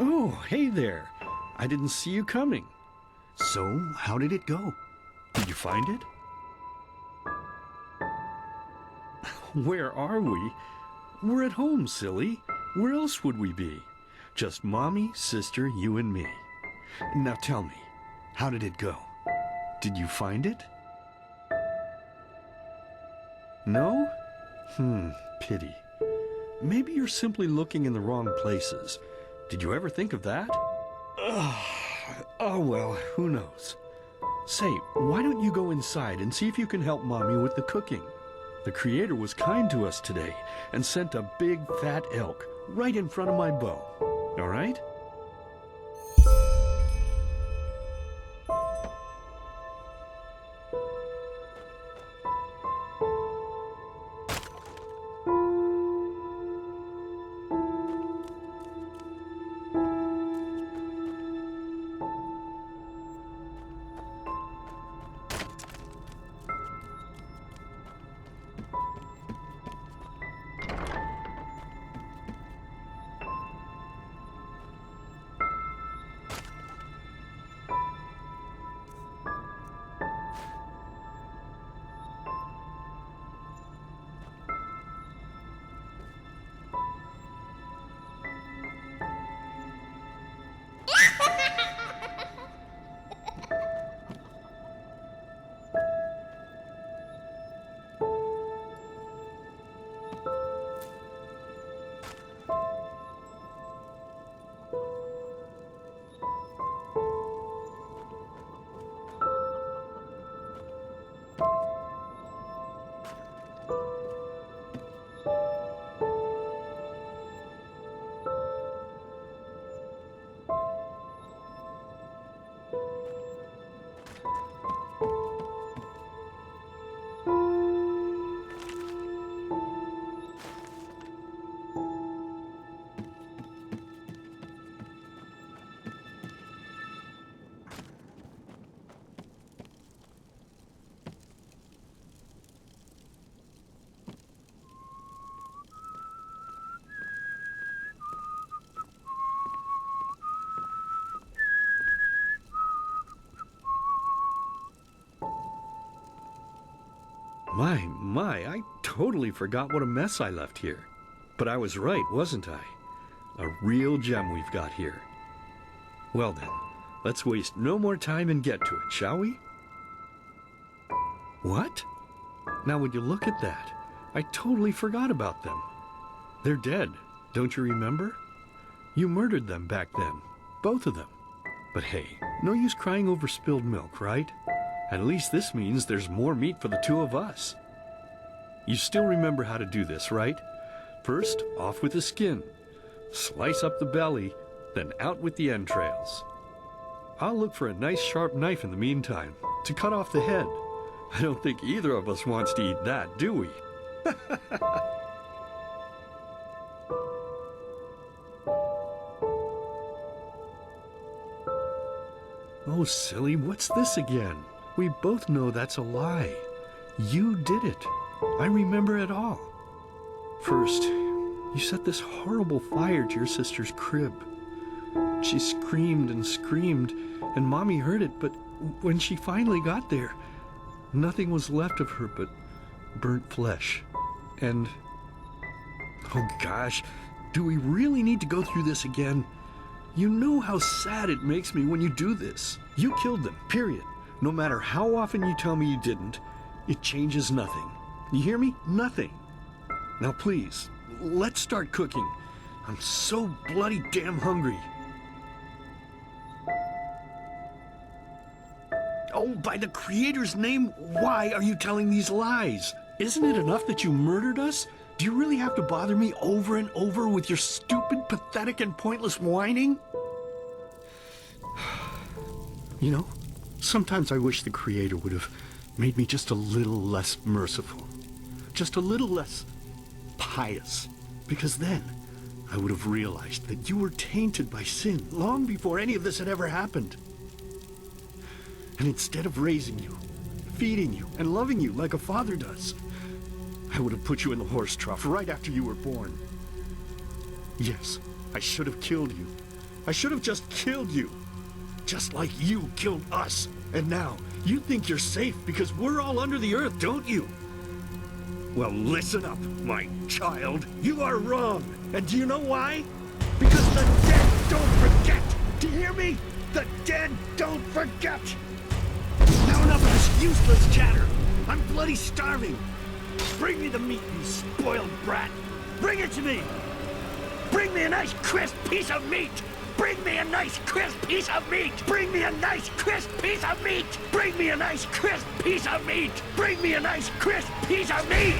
Oh, hey there. I didn't see you coming. So, how did it go? Did you find it? Where are we? We're at home, silly. Where else would we be? Just Mommy, sister, you and me. Now tell me, how did it go? Did you find it? No? Pity. Maybe you're simply looking in the wrong places. Did you ever think of that? Oh well, who knows? Say, why don't you go inside and see if you can help Mommy with the cooking? The Creator was kind to us today and sent a big fat elk right in front of my bow. All right? My, I totally forgot what a mess I left here. But I was right, wasn't I? A real gem we've got here. Well then, let's waste no more time and get to it, shall we? What? Now would you look at that? I totally forgot about them. They're dead, don't you remember? You murdered them back then, both of them. But hey, no use crying over spilled milk, right? At least this means there's more meat for the two of us. You still remember how to do this, right? First, off with the skin. Slice up the belly, then out with the entrails. I'll look for a nice sharp knife in the meantime to cut off the head. I don't think either of us wants to eat that, do we? Oh, silly, what's this again? We both know that's a lie. You did it. I remember it all. First, you set this horrible fire to your sister's crib. She screamed and screamed, and Mommy heard it, but when she finally got there, nothing was left of her but burnt flesh. And, oh gosh, do we really need to go through this again? You know how sad it makes me when you do this. You killed them, period. No matter how often you tell me you didn't, it changes nothing. You hear me? Nothing. Now please, let's start cooking. I'm so bloody damn hungry. Oh, by the Creator's name, why are you telling these lies? Isn't it enough that you murdered us? Do you really have to bother me over and over with your stupid, pathetic, and pointless whining? You know, sometimes I wish the Creator would have made me just a little less merciful. Just a little less pious. Because then I would have realized that you were tainted by sin long before any of this had ever happened. And instead of raising you, feeding you, and loving you like a father does, I would have put you in the horse trough right after you were born. Yes, I should have killed you. I should have just killed you. Just like you killed us. And now, you think you're safe because we're all under the earth, don't you? Well, listen up, my child. You are wrong. And do you know why? Because the dead don't forget. Do you hear me? The dead don't forget. Now enough of this useless chatter. I'm bloody starving. Bring me the meat, you spoiled brat. Bring it to me. Bring me a nice crisp piece of meat. Bring me a nice crisp piece of meat. Bring me a nice crisp piece of meat. Bring me a nice crisp piece of meat. Bring me a nice crisp piece of meat.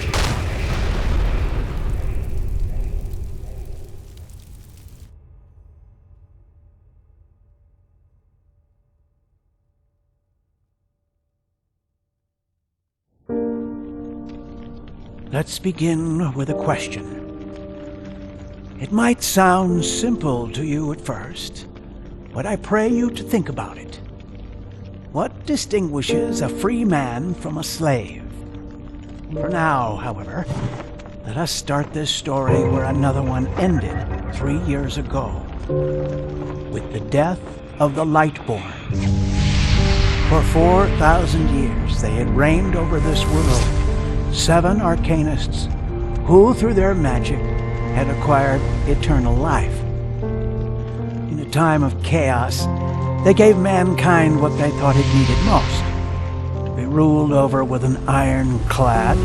Let's begin with a question. It might sound simple to you at first, but I pray you to think about it. What distinguishes a free man from a slave? For now, however, let us start this story where another one ended 3 years ago, with the death of the Lightborn. For 4,000 years they had reigned over this world, 7 arcanists who, through their magic, had acquired eternal life. In a time of chaos, they gave mankind what they thought it needed most, to be ruled over with an ironclad,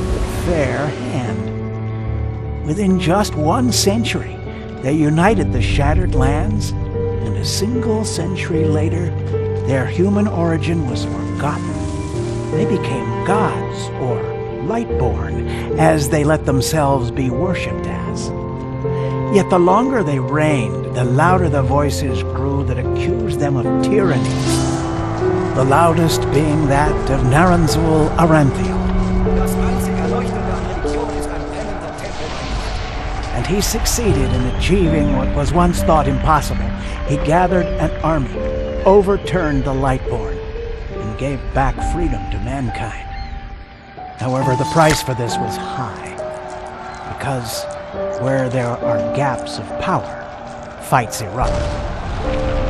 fair hand. Within just 1 century, they united the shattered lands, and a single century later, their human origin was forgotten. They became gods, or Lightborn, as they let themselves be worshipped as. Yet the longer they reigned, the louder the voices grew that accused them of tyranny, the loudest being that of Naranzul Aranthiel. And he succeeded in achieving what was once thought impossible. He gathered an army, overturned the Lightborn, and gave back freedom to mankind. However, the price for this was high, because where there are gaps of power, fights erupt.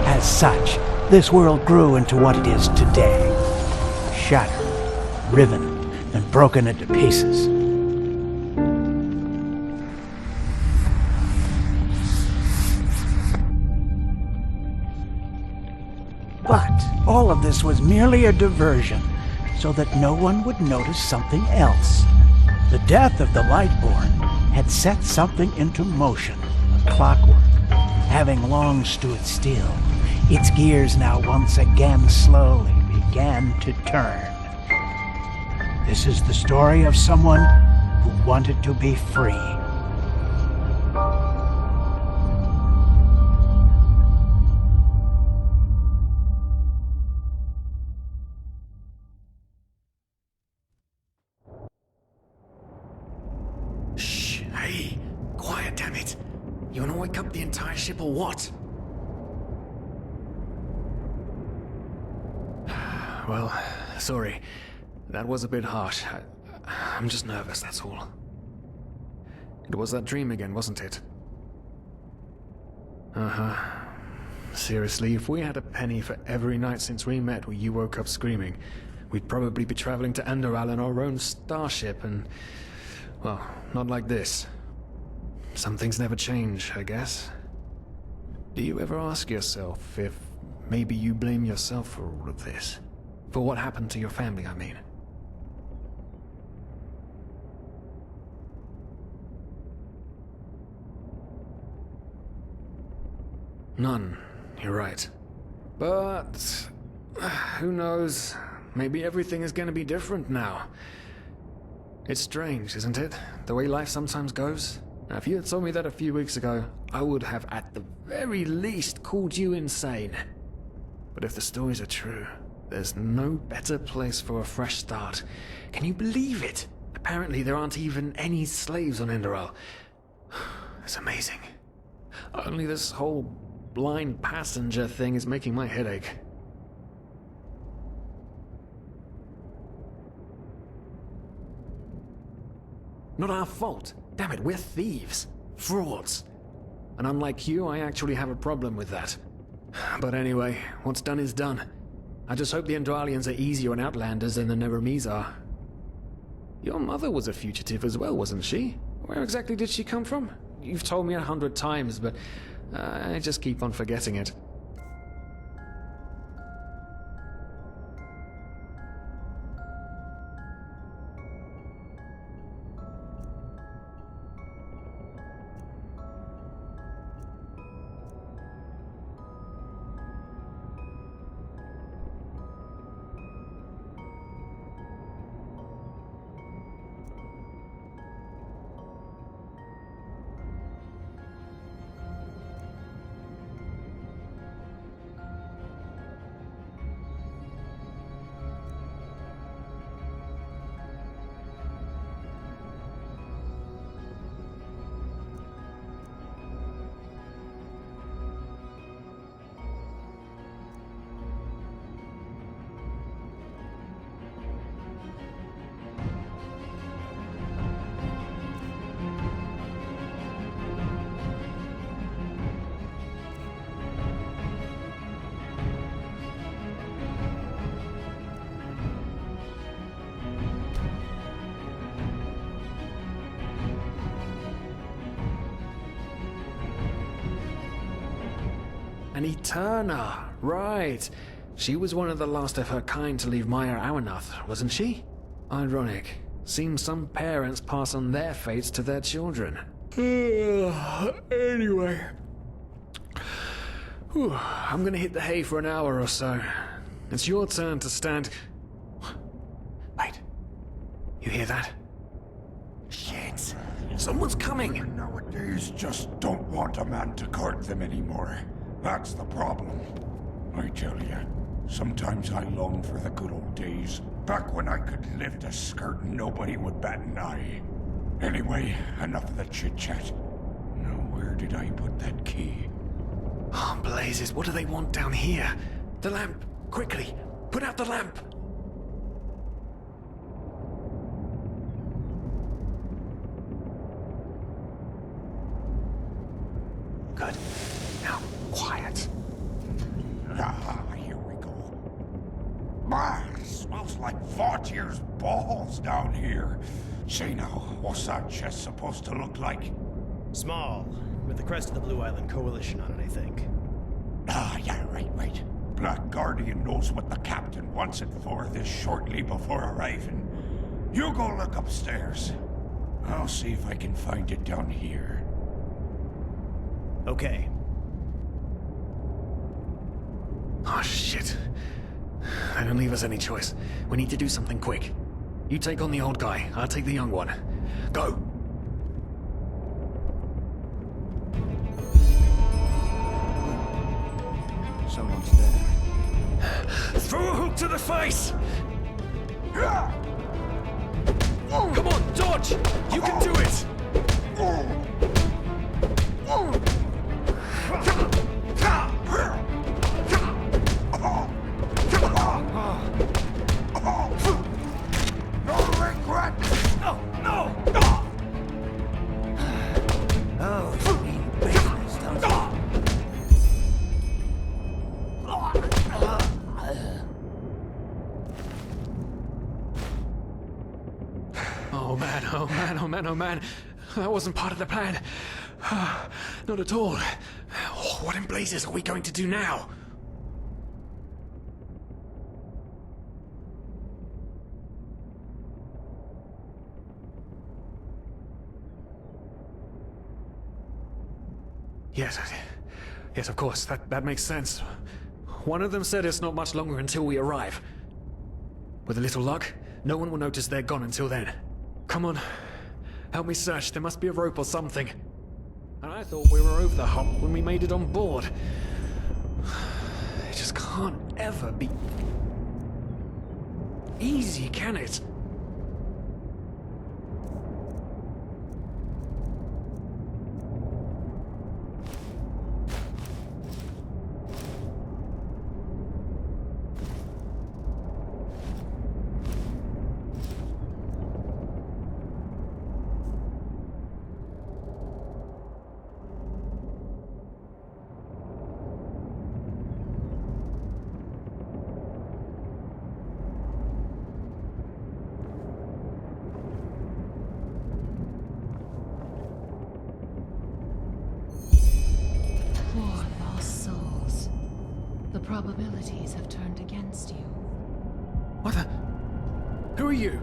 As such, this world grew into what it is today, shattered, riven, and broken into pieces. But All of this was merely a diversion, so that no one would notice something else. The death of the Lightborn had set something into motion, a clockwork. Having long stood still, its gears now once again slowly began to turn. This is the story of someone who wanted to be free. Shh, hey, quiet, damn it. You wanna wake up the entire ship or what? Well, sorry. That was a bit harsh. I'm just nervous, that's all. It was that dream again, wasn't it? Uh-huh. Seriously, if we had a penny for every night since we met where you woke up screaming, we'd probably be traveling to Enderal in our own starship and... well, not like this. Some things never change, I guess. Do you ever ask yourself if maybe you blame yourself for all of this? For what happened to your family, I mean? None, you're right. But... who knows? Maybe everything is gonna be different now. It's strange, isn't it? The way life sometimes goes? Now, if you had told me that a few weeks ago, I would have at the very least called you insane. But if the stories are true, there's no better place for a fresh start. Can you believe it? Apparently there aren't even any slaves on Enderal. It's amazing. Only this whole blind passenger thing is making my head ache. Not our fault. Damn it, we're thieves. Frauds. And unlike you, I actually have a problem with that. But anyway, what's done is done. I just hope the Endralians are easier on Outlanders than the Neremes are. Your mother was a fugitive as well, wasn't she? Where exactly did she come from? You've told me 100 times, but I just keep on forgetting it. An Eterna, right. She was one of the last of her kind to leave Maya Awanath, wasn't she? Ironic. Seems some parents pass on their fates to their children. Anyway. Whew, I'm gonna hit the hay for an hour or so. It's your turn to stand... Wait. You hear that? Shit. Someone's coming! Nowadays just don't want a man to court them anymore. That's the problem. I tell you, sometimes I long for the good old days, back when I could lift a skirt and nobody would bat an eye. Anyway, enough of the chit-chat. Now, where did I put that key? Oh, blazes, what do they want down here? The lamp! Quickly! Put out the lamp! Good. Now, quiet. Ah, here we go. Man, it smells like 40 years balls down here. Say now, what's that chest supposed to look like? Small, with the crest of the Blue Island Coalition on it, I think. Ah, yeah, right. Black Guardian knows what the captain wants it for this shortly before arriving. You go look upstairs. I'll see if I can find it down here. Okay. Oh, shit. They don't leave us any choice. We need to do something quick. You take on the old guy, I'll take the young one. Go! Someone's there. Throw a hook to the face! Come on, dodge! You can do it! No regret! No, no! Oh, sweet business, don't you? Oh man, oh man, oh man, oh man. That wasn't part of the plan. Not at all. What in blazes are we going to do now? Yes, of course. That makes sense. One of them said it's not much longer until we arrive. With a little luck, no one will notice they're gone until then. Come on. Help me search. There must be a rope or something. And I thought we were over the hump when we made it on board. It just can't ever be easy, can it? Poor lost souls. The probabilities have turned against you. What the? Who are you?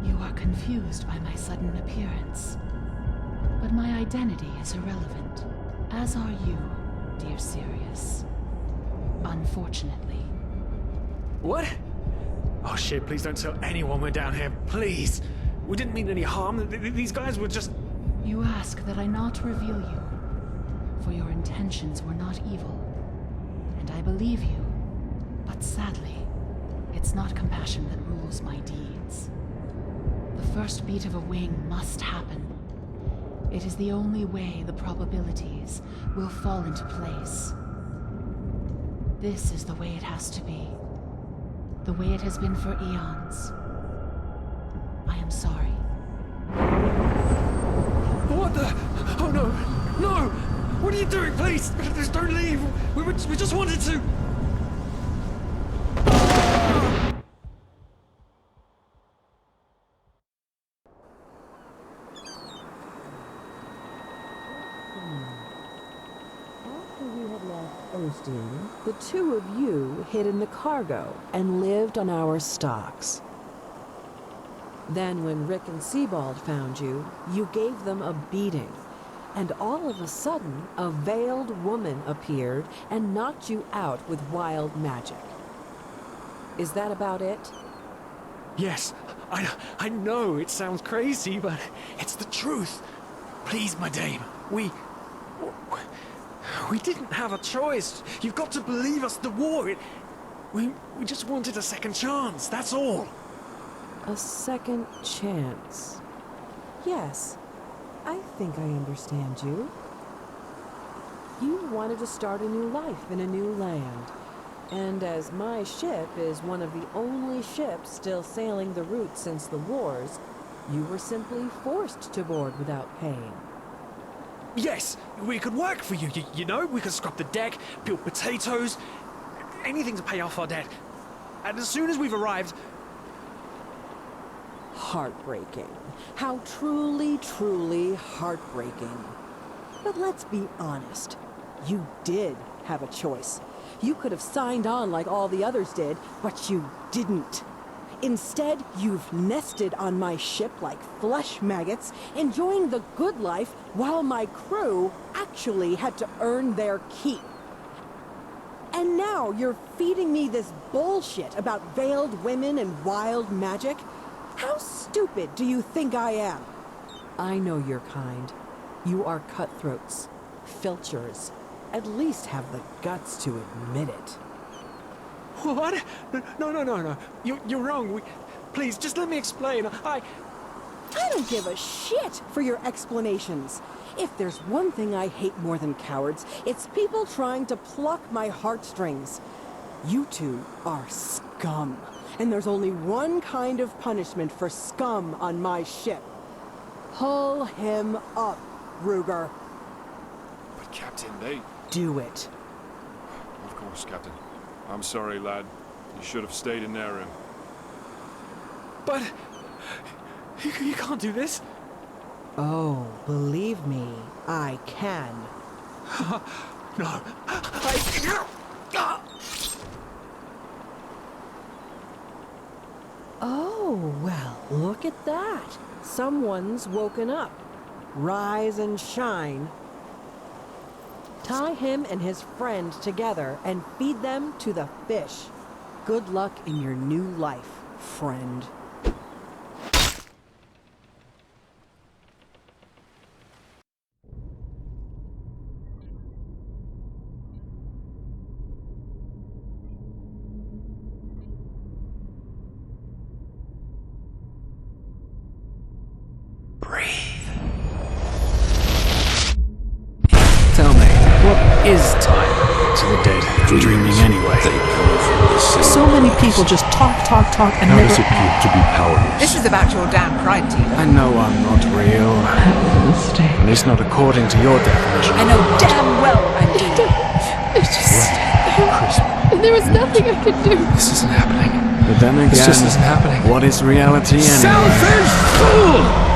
You are confused by my sudden appearance. But my identity is irrelevant, as are you, dear Sirius. Unfortunately. What? Oh shit, please don't tell anyone we're down here, please. We didn't mean any harm. These guys were just... You ask that I not reveal you, for your intentions were not evil. And I believe you. But sadly, it's not compassion that rules my deeds. The first beat of a wing must happen. It is the only way the probabilities will fall into place. This is the way it has to be. The way it has been for eons. I am sorry. What the? Oh no! No! What are you doing? Please! Just don't leave! We just wanted to... After we had left Osteen, the two of you hid in the cargo and lived on our stocks. Then when Rick and Sebald found you, you gave them a beating. And all of a sudden, a veiled woman appeared and knocked you out with wild magic. Is that about it? Yes, I know it sounds crazy, but it's the truth. Please, my dame, we didn't have a choice. You've got to believe us, the war, we just wanted a second chance, that's all. A second chance. Yes, I think I understand you. You wanted to start a new life in a new land. And as my ship is one of the only ships still sailing the route since the wars, you were simply forced to board without paying. Yes, we could work for you, you know? We could scrub the deck, peel potatoes, anything to pay off our debt. And as soon as we've arrived... Heartbreaking. How truly, truly heartbreaking. But let's be honest. You did have a choice. You could have signed on like all the others did, but you didn't. Instead, you've nested on my ship like flesh maggots, enjoying the good life while my crew actually had to earn their keep. And now you're feeding me this bullshit about veiled women and wild magic? How stupid do you think I am? I know your kind. You are cutthroats, filchers. At least have the guts to admit it. What? No. You're wrong. Please, just let me explain. I don't give a shit for your explanations. If there's one thing I hate more than cowards, it's people trying to pluck my heartstrings. You two are scum. And there's only one kind of punishment for scum on my ship. Pull him up, Ruger. But Captain, they... Do it. Of course, Captain. I'm sorry, lad. You should have stayed in their room. But... You can't do this. Oh, believe me, I can. No. Oh, well, look at that. Someone's woken up. Rise and shine. Tie him and his friend together and feed them to the fish. Good luck in your new life, friend. Tell me, what is time to the dead? Dreaming anyway. So many people just talk, and How never does it feel to be powerless? This is about your damn pride, Tina. I know I'm not real. At least not according to your definition. I know damn well I'm doing. There was nothing I could do. This isn't happening. But then again, This just isn't happening. what is reality anyway? Selfish fool!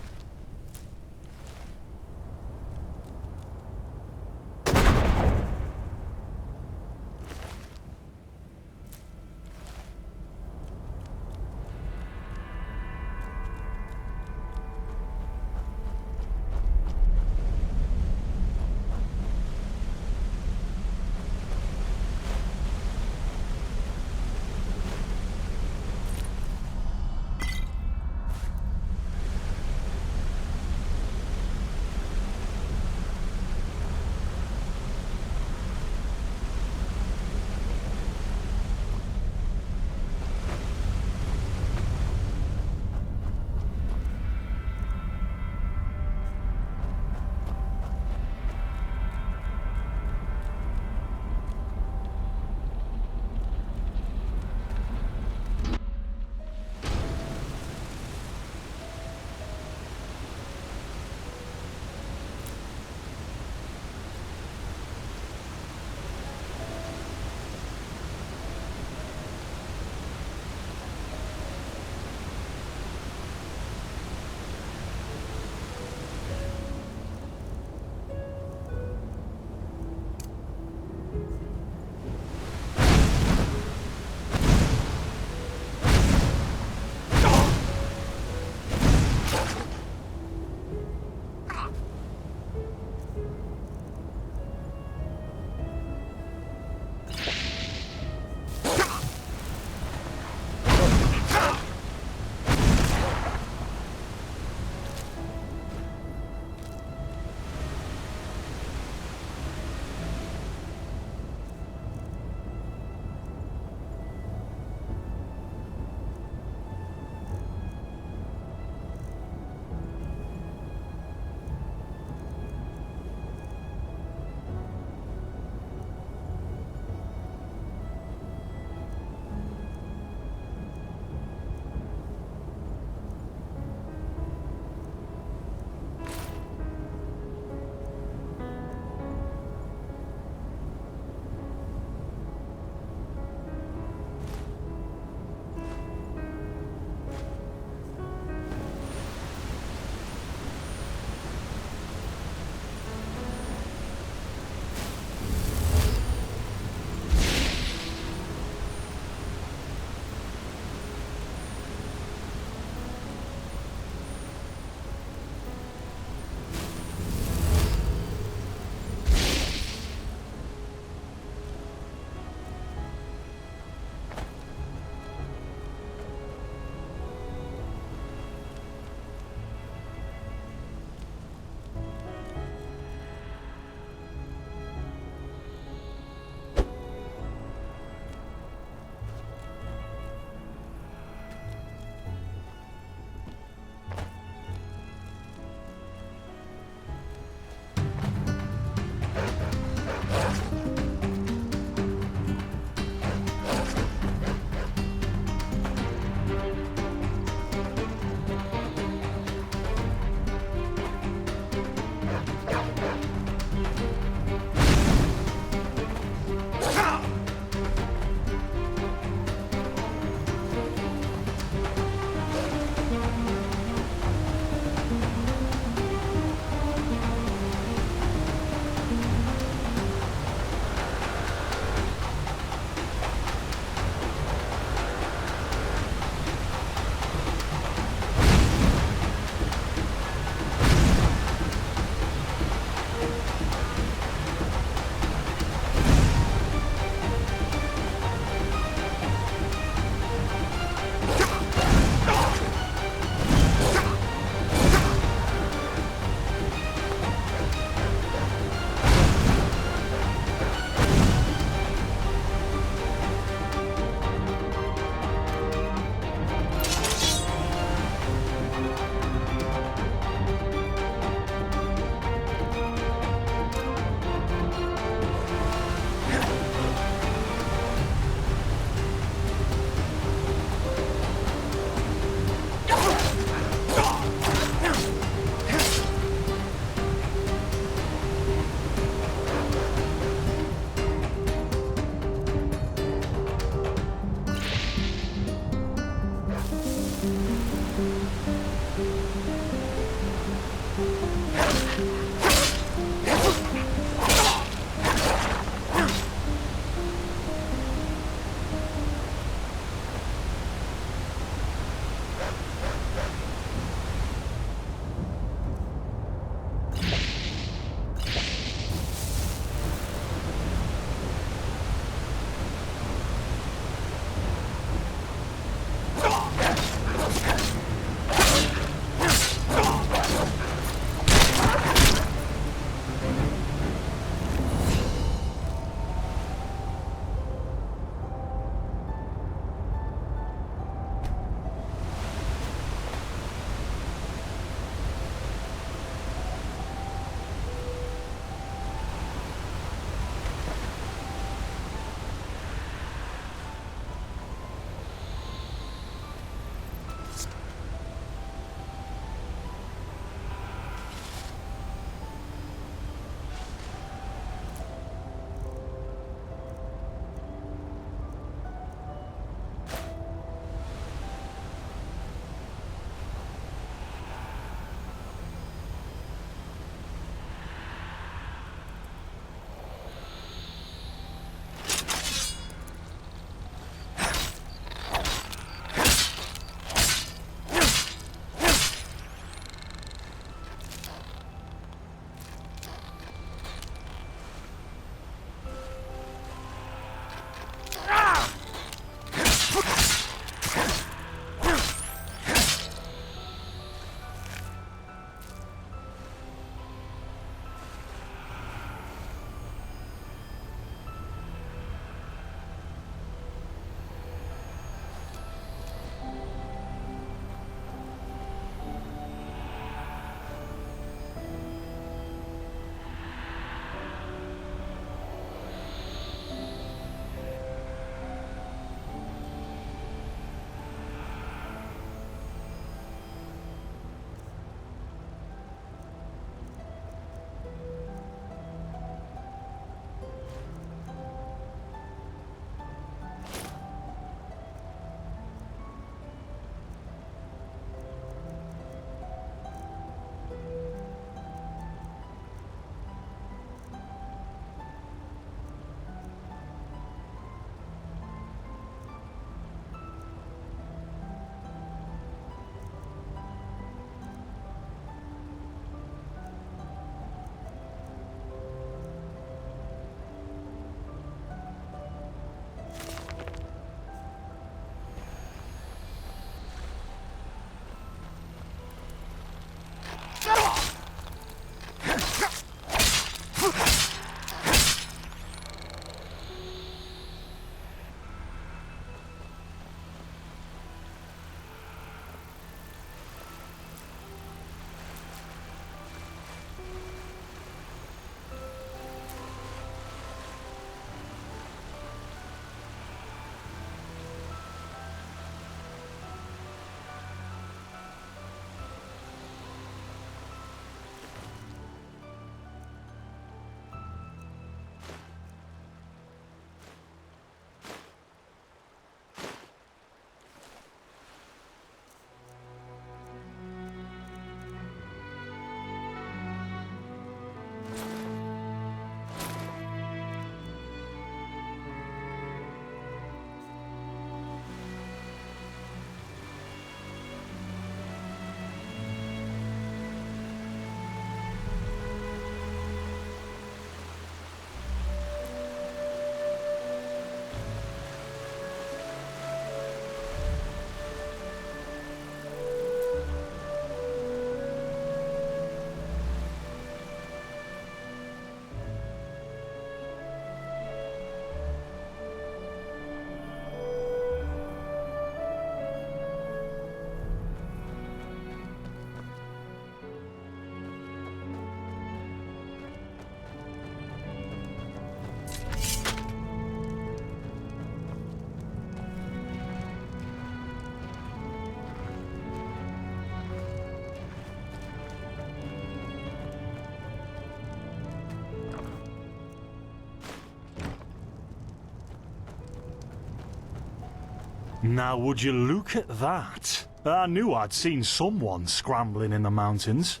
Now would you look at that? I knew I'd seen someone scrambling in the mountains.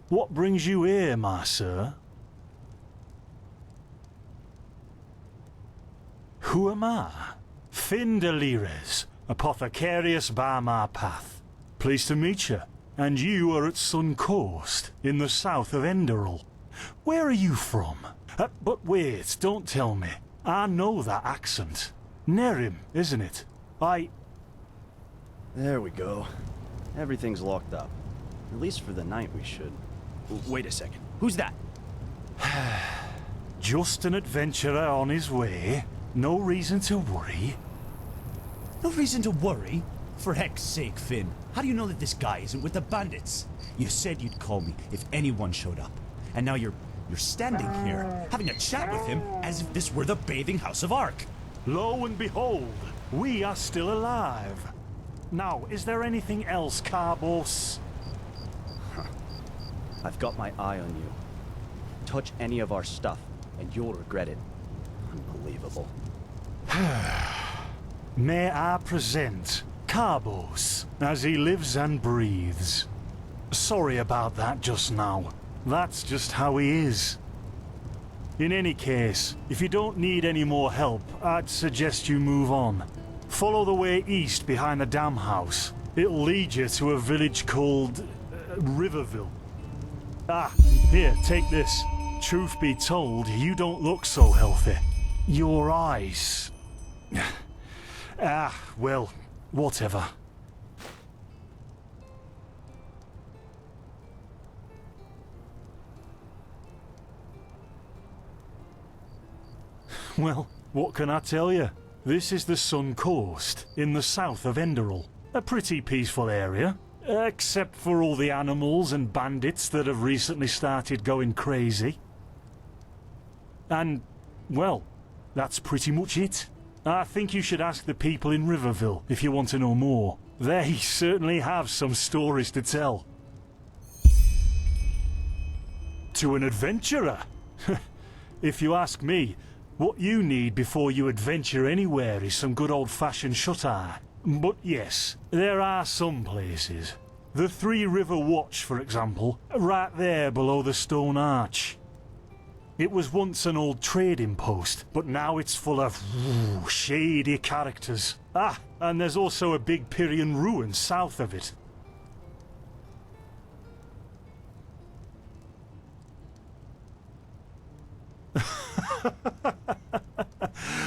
What brings you here, my sir? Who am I? Finn de Lires, apothecarius by my path. Pleased to meet you. And you are at Sun Coast, in the south of Enderal. Where are you from? But wait, don't tell me. I know that accent. Nerim, isn't it? There we go. Everything's locked up. At least for the night we should. Wait a second. Who's that? Just an adventurer on his way. No reason to worry. No reason to worry? For heck's sake, Finn. How do you know that this guy isn't with the bandits? You said you'd call me if anyone showed up. And now you're standing here, having a chat with him as if this were the bathing house of Ark. Lo and behold, we are still alive. Now, is there anything else, Carbos? I've got my eye on you. Touch any of our stuff, and you'll regret it. Unbelievable. May I present Carbos, as he lives and breathes. Sorry about that just now. That's just how he is. In any case, if you don't need any more help, I'd suggest you move on. Follow the way east behind the dam house. It'll lead you to a village called Riverville. Ah, here, take this. Truth be told, you don't look so healthy. Your eyes... well, whatever. Well, what can I tell you? This is the Sun Coast, in the south of Enderal. A pretty peaceful area, except for all the animals and bandits that have recently started going crazy. And, well, that's pretty much it. I think you should ask the people in Riverville if you want to know more. They certainly have some stories to tell. To an adventurer? If you ask me, what you need before you adventure anywhere is some good old-fashioned shut-eye. But yes, there are some places. The Three River Watch, for example, right there below the stone arch. It was once an old trading post, but now it's full of shady characters. Ah, and there's also a big Pyrian ruin south of it.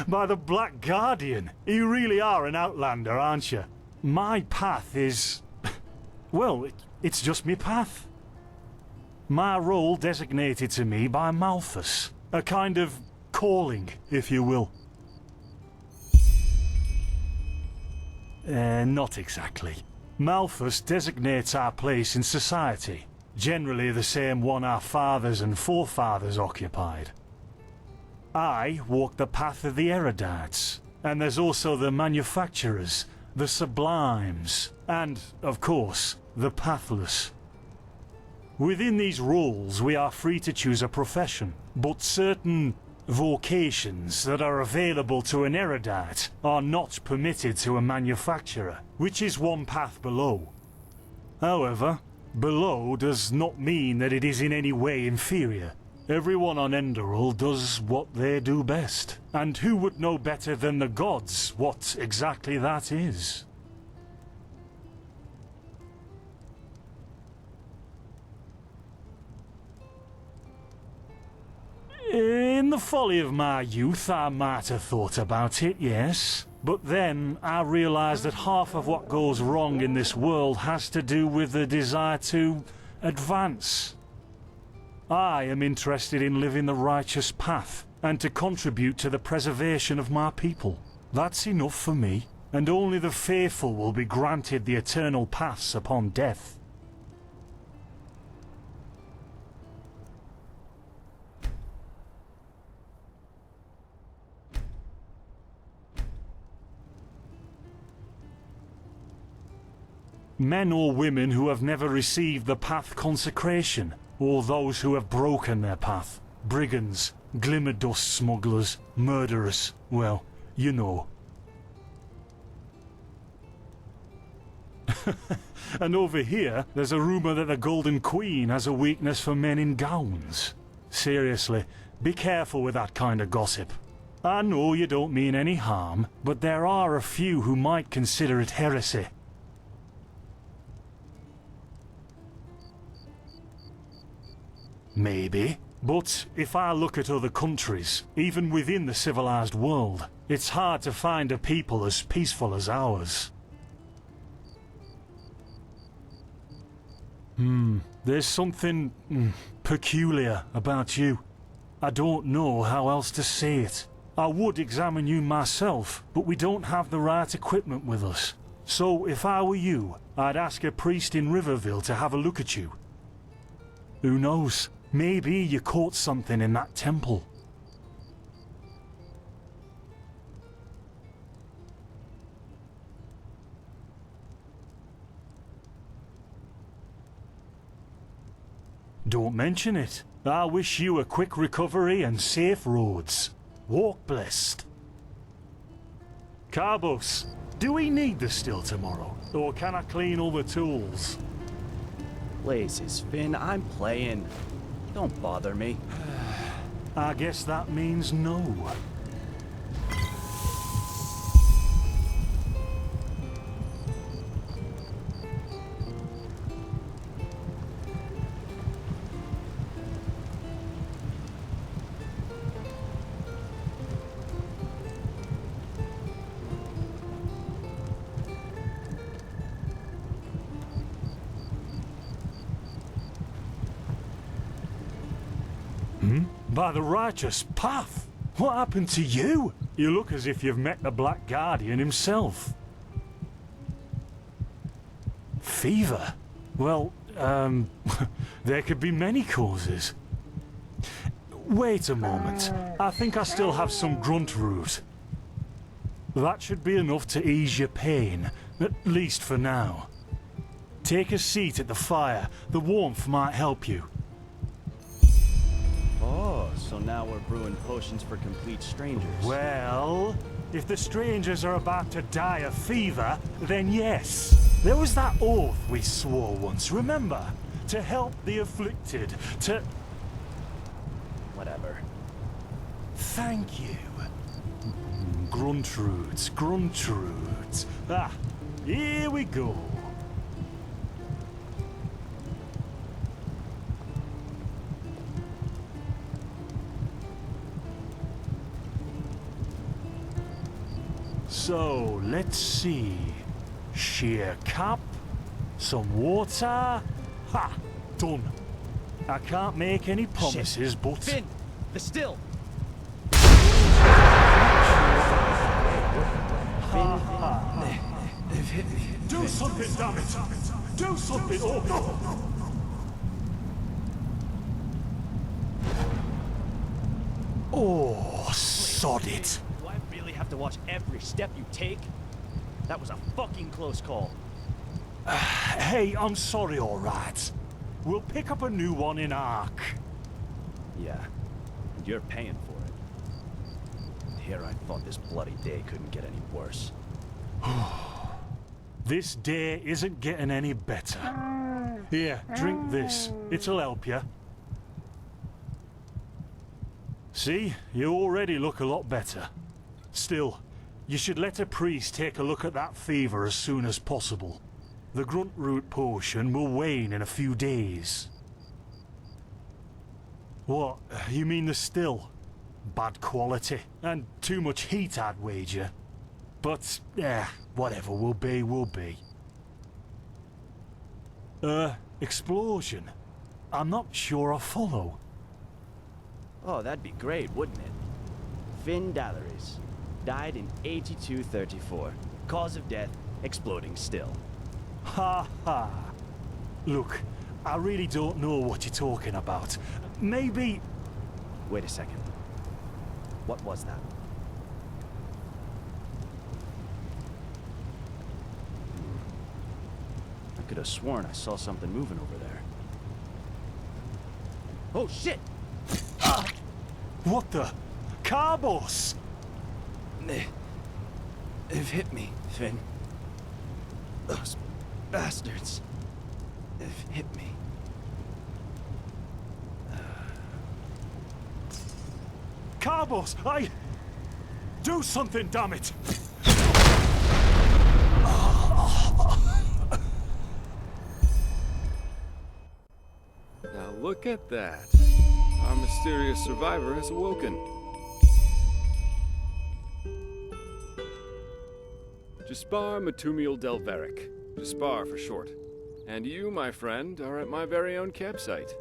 By the Black Guardian, you really are an outlander, aren't you? My path is... well, it's just me path. My role designated to me by Malthus. A kind of calling, if you will. Not exactly. Malthus designates our place in society. Generally the same one our fathers and forefathers occupied. I walk the path of the erudites, and there's also the manufacturers, the sublimes, and, of course, the pathless. Within these roles, we are free to choose a profession, but certain vocations that are available to an erudite are not permitted to a manufacturer, which is one path below. However, below does not mean that it is in any way inferior. Everyone on Enderal does what they do best, and who would know better than the gods what exactly that is? In the folly of my youth, I might have thought about it, yes. But then I realized that half of what goes wrong in this world has to do with the desire to advance. I am interested in living the righteous path, and to contribute to the preservation of my people. That's enough for me, and only the faithful will be granted the eternal paths upon death. Men or women who have never received the path consecration, or those who have broken their path. Brigands, glimmer dust smugglers, murderers, well, you know. And over here, there's a rumor that the Golden Queen has a weakness for men in gowns. Seriously, be careful with that kind of gossip. I know you don't mean any harm, but there are a few who might consider it heresy. Maybe. But if I look at other countries, even within the civilized world, it's hard to find a people as peaceful as ours. There's something peculiar about you. I don't know how else to say it. I would examine you myself, but we don't have the right equipment with us. So if I were you, I'd ask a priest in Riverville to have a look at you. Who knows? Maybe you caught something in that temple. Don't mention it. I wish you a quick recovery and safe roads. Walk blessed. Carbos, do we need the still tomorrow? Or can I clean all the tools? Blazes, Finn, I'm playing. Don't bother me. I guess that means no. By the righteous path? What happened to you? You look as if you've met the Black Guardian himself. Fever? Well, there could be many causes. Wait a moment. I think I still have some grunt root. That should be enough to ease your pain, at least for now. Take a seat at the fire. The warmth might help you. Oh, so now we're brewing potions for complete strangers. Well, if the strangers are about to die of fever, then yes. There was that oath we swore once, remember? To help the afflicted, to... Whatever. Thank you. Gruntroots, gruntroots. Ah, here we go. So, let's see. Sheer cap, some water. Ha! Done. I can't make any promises, Shit. but... Finn! The still! Do something, damn it! Do something! Oh, no! Oh, sod it! Do I really have to watch every step you take? That was a fucking close call. Hey, I'm sorry, alright. We'll pick up a new one in Ark. Yeah, and you're paying for it. Here I thought this bloody day couldn't get any worse. This day isn't getting any better. Here, drink this. It'll help you. See, you already look a lot better. Still, you should let a priest take a look at that fever as soon as possible. The grunt root potion will wane in a few days. What? You mean the still? Bad quality, and too much heat, I'd wager. But, whatever will be, will be. Explosion? I'm not sure I follow. Oh, that'd be great, wouldn't it? Finn Dalleries. Died in 8234. Cause of death, exploding still. Ha ha. Look, I really don't know what you're talking about. Maybe... Wait a second. What was that? I could have sworn I saw something moving over there. Oh, shit! What the? Carbos! They've hit me, Finn. Those bastards have hit me. Carbos, do something, damn it! Now look at that. Our mysterious survivor has awoken. Jaspar Matumiel Delveric. Jaspar for short. And you, my friend, are at my very own campsite.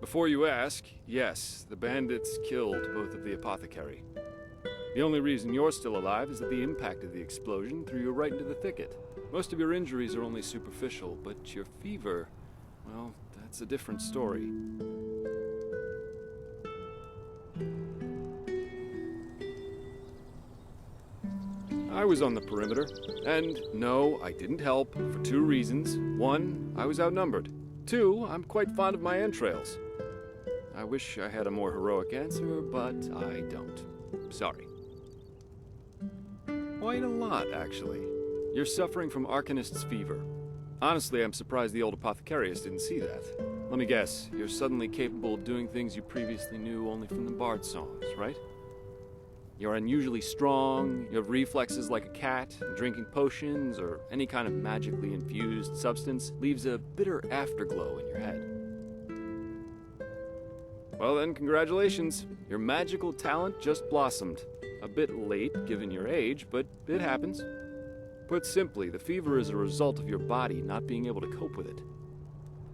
Before you ask, yes, the bandits killed both of the apothecary. The only reason you're still alive is that the impact of the explosion threw you right into the thicket. Most of your injuries are only superficial, but your fever, well, that's a different story. I was on the perimeter, and no, I didn't help, for two reasons. One, I was outnumbered. Two, I'm quite fond of my entrails. I wish I had a more heroic answer, but I don't. Sorry. Quite a lot, actually. You're suffering from Arcanist's fever. Honestly, I'm surprised the old apothecarius didn't see that. Let me guess, you're suddenly capable of doing things you previously knew only from the bard songs, right? You're unusually strong, you have reflexes like a cat, and drinking potions or any kind of magically infused substance leaves a bitter afterglow in your head. Well then, congratulations. Your magical talent just blossomed. A bit late, given your age, but it happens. Put simply, the fever is a result of your body not being able to cope with it.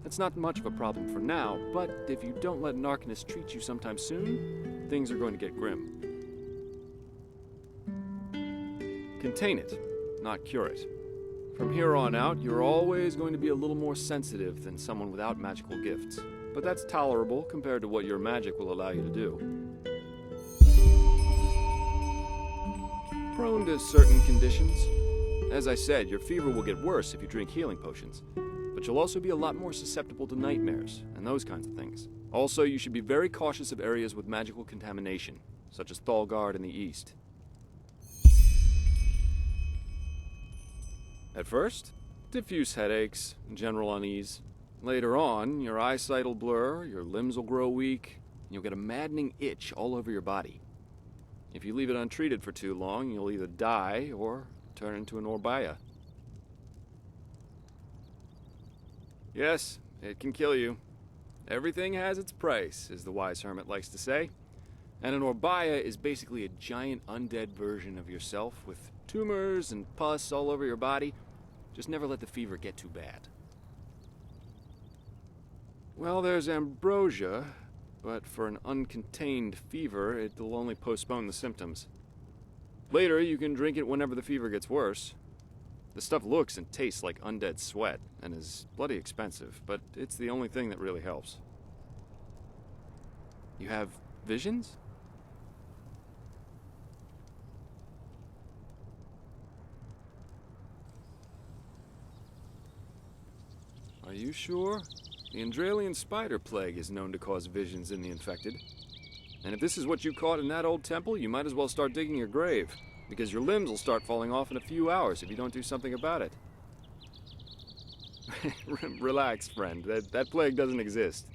That's not much of a problem for now, but if you don't let an Arcanist treat you sometime soon, things are going to get grim. Contain it, not cure it. From here on out, you're always going to be a little more sensitive than someone without magical gifts. But that's tolerable compared to what your magic will allow you to do. Prone to certain conditions. As I said, your fever will get worse if you drink healing potions. But you'll also be a lot more susceptible to nightmares and those kinds of things. Also, you should be very cautious of areas with magical contamination, such as Thalgard in the east. At first, diffuse headaches, general unease. Later on, your eyesight will blur, your limbs will grow weak, and you'll get a maddening itch all over your body. If you leave it untreated for too long, you'll either die or turn into an Orbaya. Yes, it can kill you. Everything has its price, as the wise hermit likes to say. And an Orbaya is basically a giant undead version of yourself with tumors and pus all over your body. Just never let the fever get too bad. Well, there's ambrosia, but for an uncontained fever, it'll only postpone the symptoms. Later, you can drink it whenever the fever gets worse. The stuff looks and tastes like undead sweat, and is bloody expensive, but it's the only thing that really helps. You have visions? Are you sure? The Enderalian spider plague is known to cause visions in the infected. And if this is what you caught in that old temple, you might as well start digging your grave, because your limbs will start falling off in a few hours if you don't do something about it. Relax, friend. That plague doesn't exist.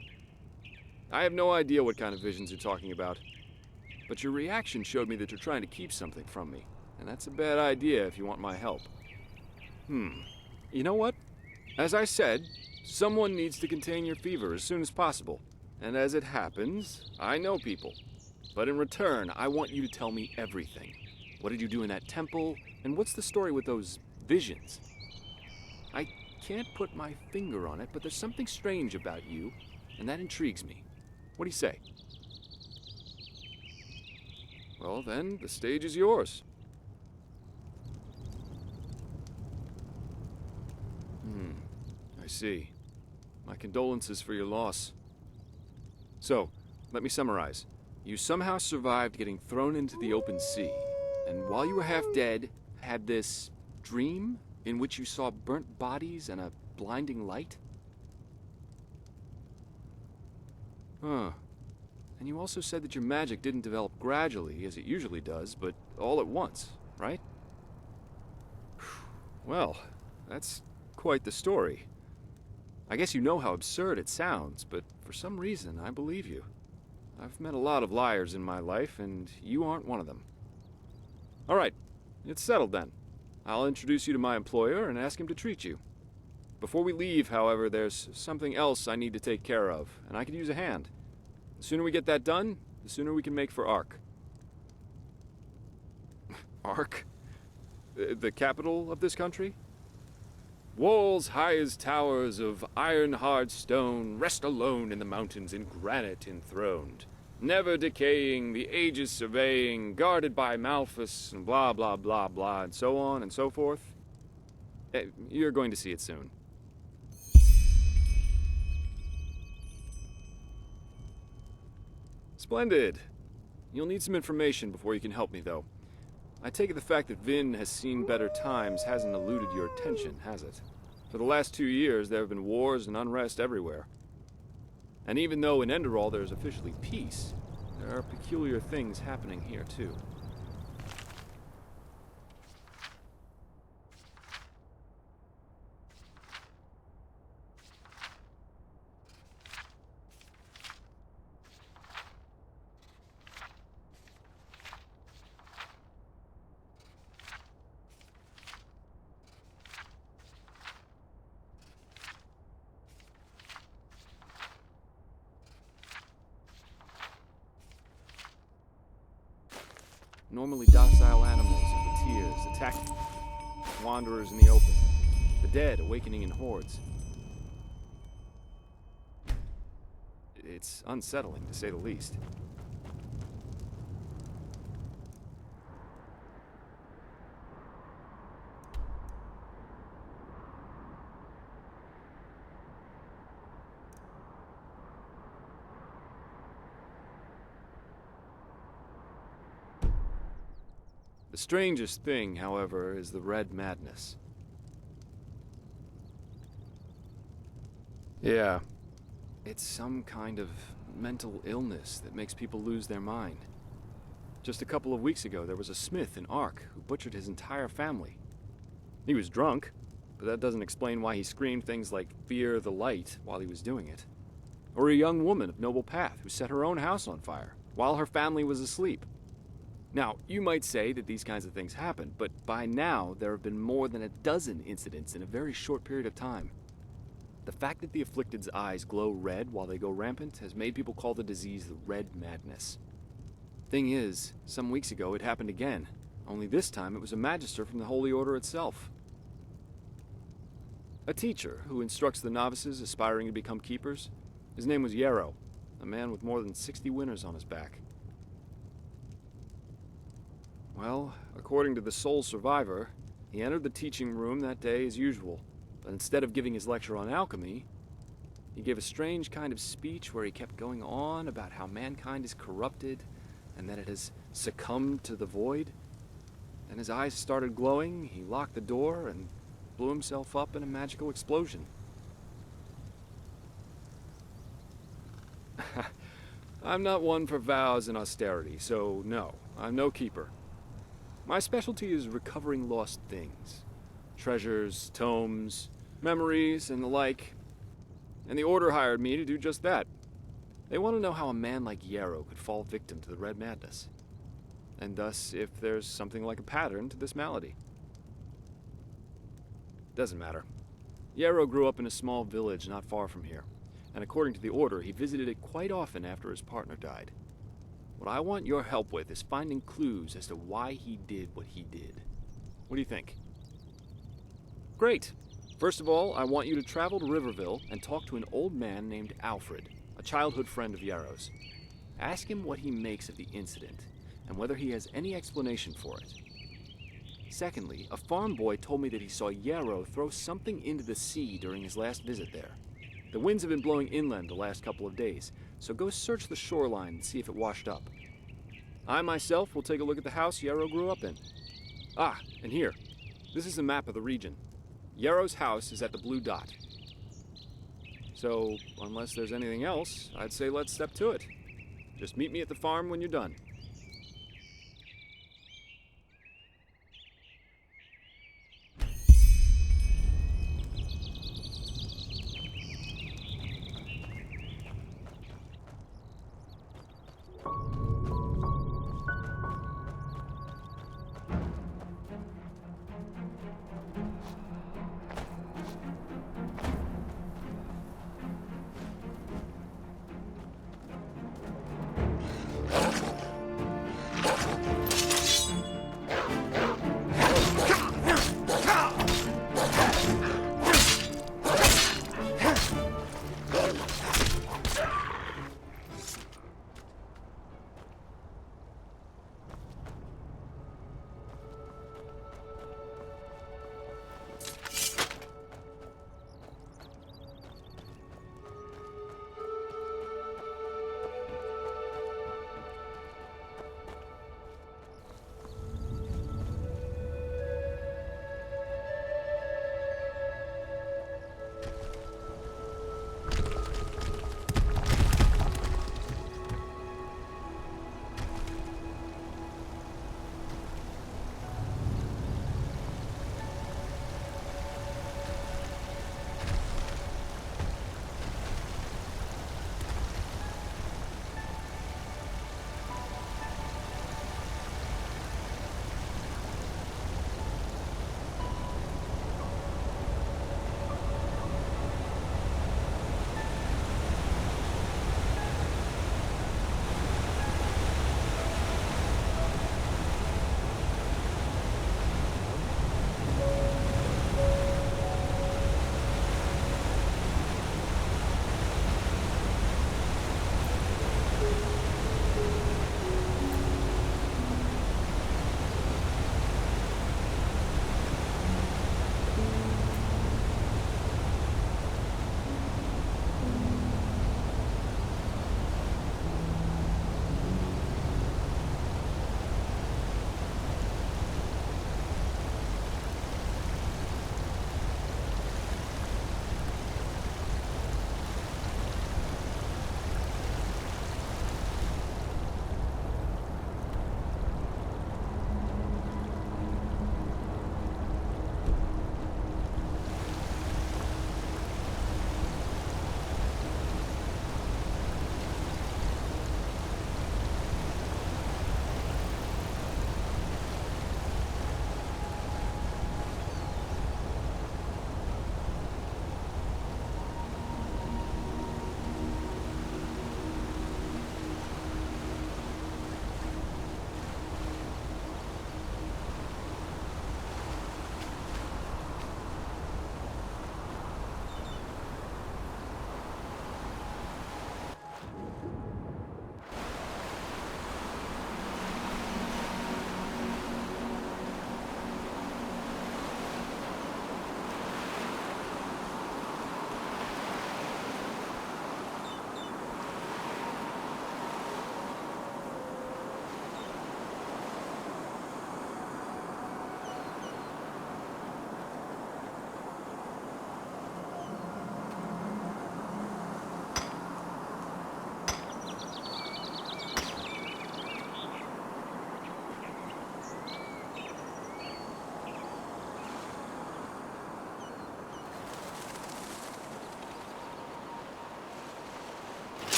I have no idea what kind of visions you're talking about. But your reaction showed me that you're trying to keep something from me. And that's a bad idea if you want my help. You know what? As I said, someone needs to contain your fever as soon as possible. And as it happens, I know people. But in return, I want you to tell me everything. What did you do in that temple? And what's the story with those visions? I can't put my finger on it, but there's something strange about you, and that intrigues me. What do you say? Well then, the stage is yours. I see. My condolences for your loss. So, let me summarize. You somehow survived getting thrown into the open sea, and while you were half dead, had this dream in which you saw burnt bodies and a blinding light? Huh. And you also said that your magic didn't develop gradually, as it usually does, but all at once, right? Well, that's quite the story. I guess you know how absurd it sounds, but for some reason, I believe you. I've met a lot of liars in my life, and you aren't one of them. All right, it's settled then. I'll introduce you to my employer and ask him to treat you. Before we leave, however, there's something else I need to take care of, and I could use a hand. The sooner we get that done, the sooner we can make for Ark. Ark? The capital of this country? Walls high as towers of iron-hard stone rest alone in the mountains in granite enthroned, never decaying, the ages surveying, guarded by Malphus, and blah blah blah blah, and so on and so forth. You're going to see it soon. Splendid. You'll need some information before you can help me, though. I take it the fact that Vin has seen better times hasn't eluded your attention, has it? For the last 2 years, there have been wars and unrest everywhere. And even though in Enderal there is officially peace, there are peculiar things happening here, too. Normally docile animals and tears attacking wanderers in the open, the dead awakening in hordes. It's unsettling, to say the least. The strangest thing, however, is the red madness. Yeah, it's some kind of mental illness that makes people lose their mind. Just a couple of weeks ago, there was a smith in Ark who butchered his entire family. He was drunk, but that doesn't explain why he screamed things like "Fear the light" while he was doing it. Or a young woman of noble path who set her own house on fire while her family was asleep. Now, you might say that these kinds of things happen, but by now there have been more than a dozen incidents in a very short period of time. The fact that the afflicted's eyes glow red while they go rampant has made people call the disease the red madness. Thing is, some weeks ago it happened again, only this time it was a magister from the Holy Order itself. A teacher who instructs the novices aspiring to become keepers. His name was Yarrow, a man with more than 60 winters on his back. Well, according to the sole survivor, he entered the teaching room that day as usual, but instead of giving his lecture on alchemy, he gave a strange kind of speech where he kept going on about how mankind is corrupted and that it has succumbed to the void. Then his eyes started glowing, he locked the door, and blew himself up in a magical explosion. I'm not one for vows and austerity, so no, I'm no keeper. My specialty is recovering lost things. Treasures, tomes, memories, and the like. And the Order hired me to do just that. They want to know how a man like Yarrow could fall victim to the red madness. And thus, if there's something like a pattern to this malady. Doesn't matter. Yarrow grew up in a small village not far from here. And according to the Order, he visited it quite often after his partner died. What I want your help with is finding clues as to why he did what he did. What do you think? Great. First of all, I want you to travel to Riverville and talk to an old man named Alfred, a childhood friend of Yarrow's. Ask him what he makes of the incident, and whether he has any explanation for it. Secondly, a farm boy told me that he saw Yarrow throw something into the sea during his last visit there. The winds have been blowing inland the last couple of days, so go search the shoreline and see if it washed up. I myself will take a look at the house Yarrow grew up in. Ah, and here. This is a map of the region. Yarrow's house is at the blue dot. So, unless there's anything else, I'd say let's step to it. Just meet me at the farm when you're done.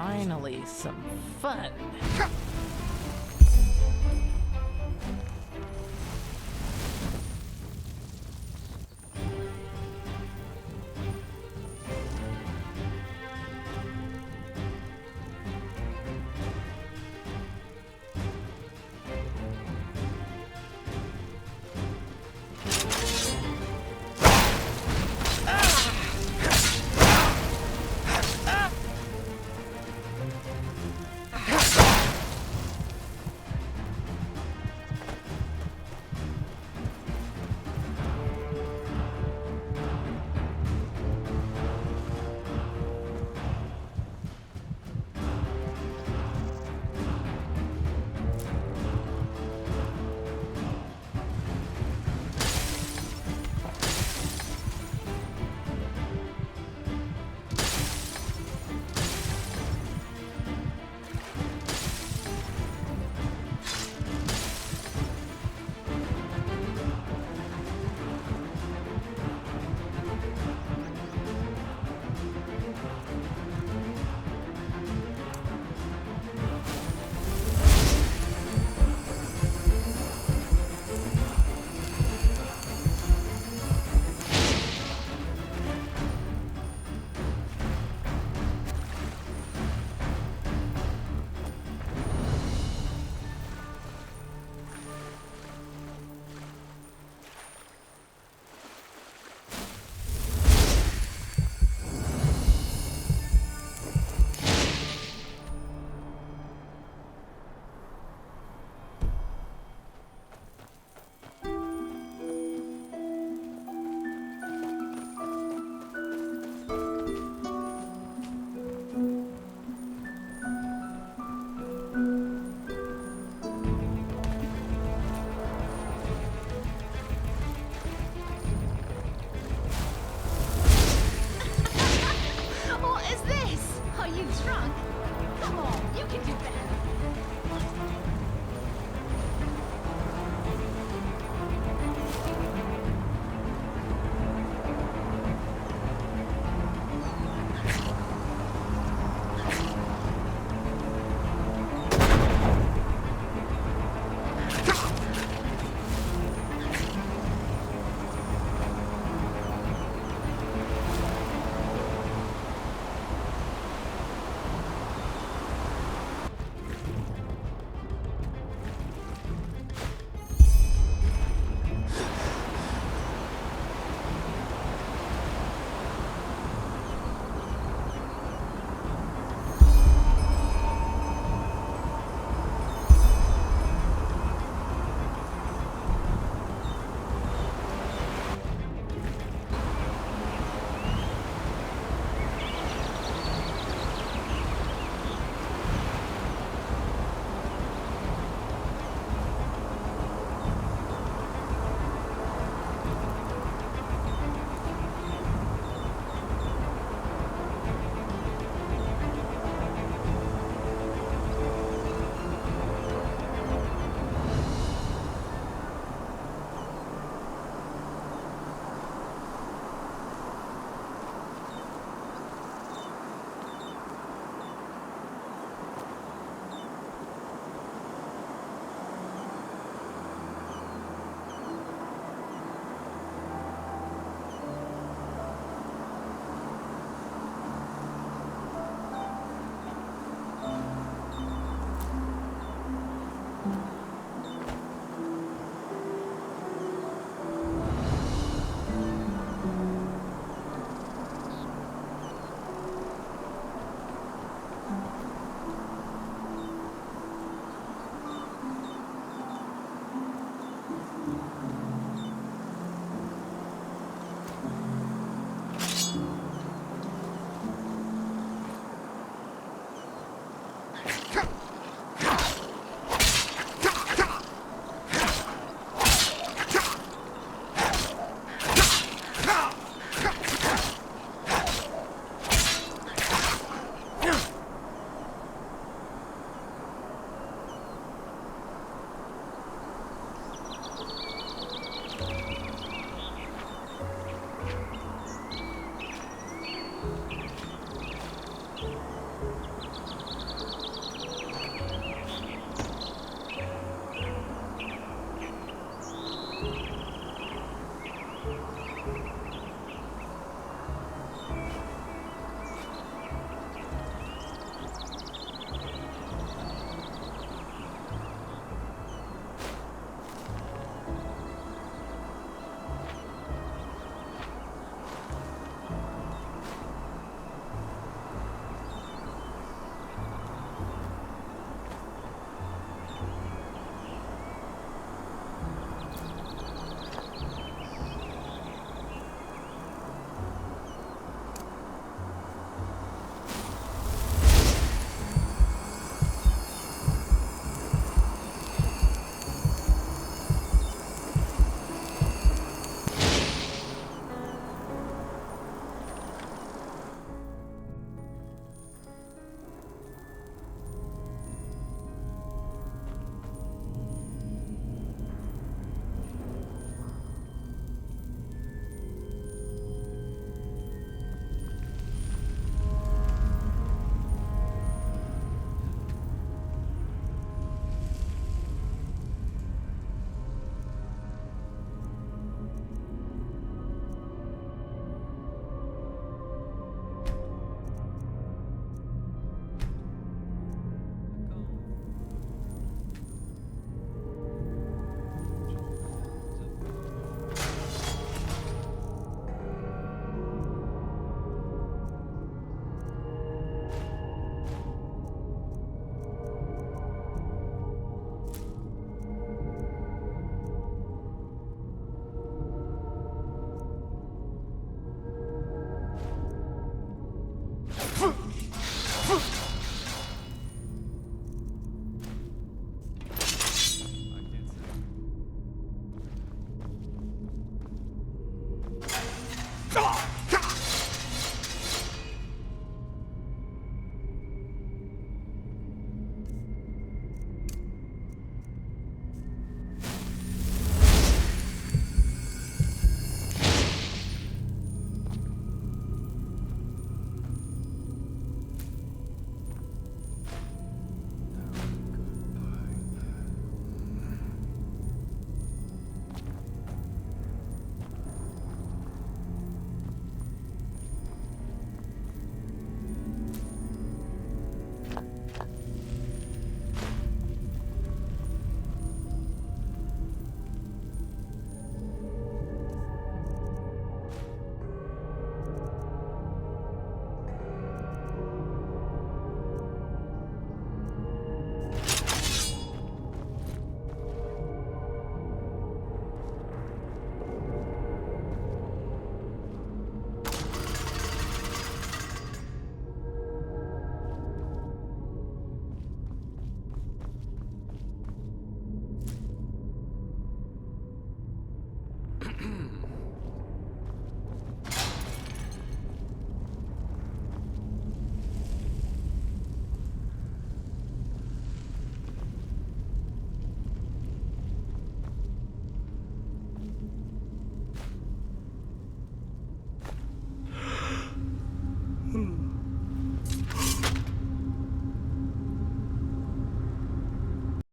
Finally, some fun.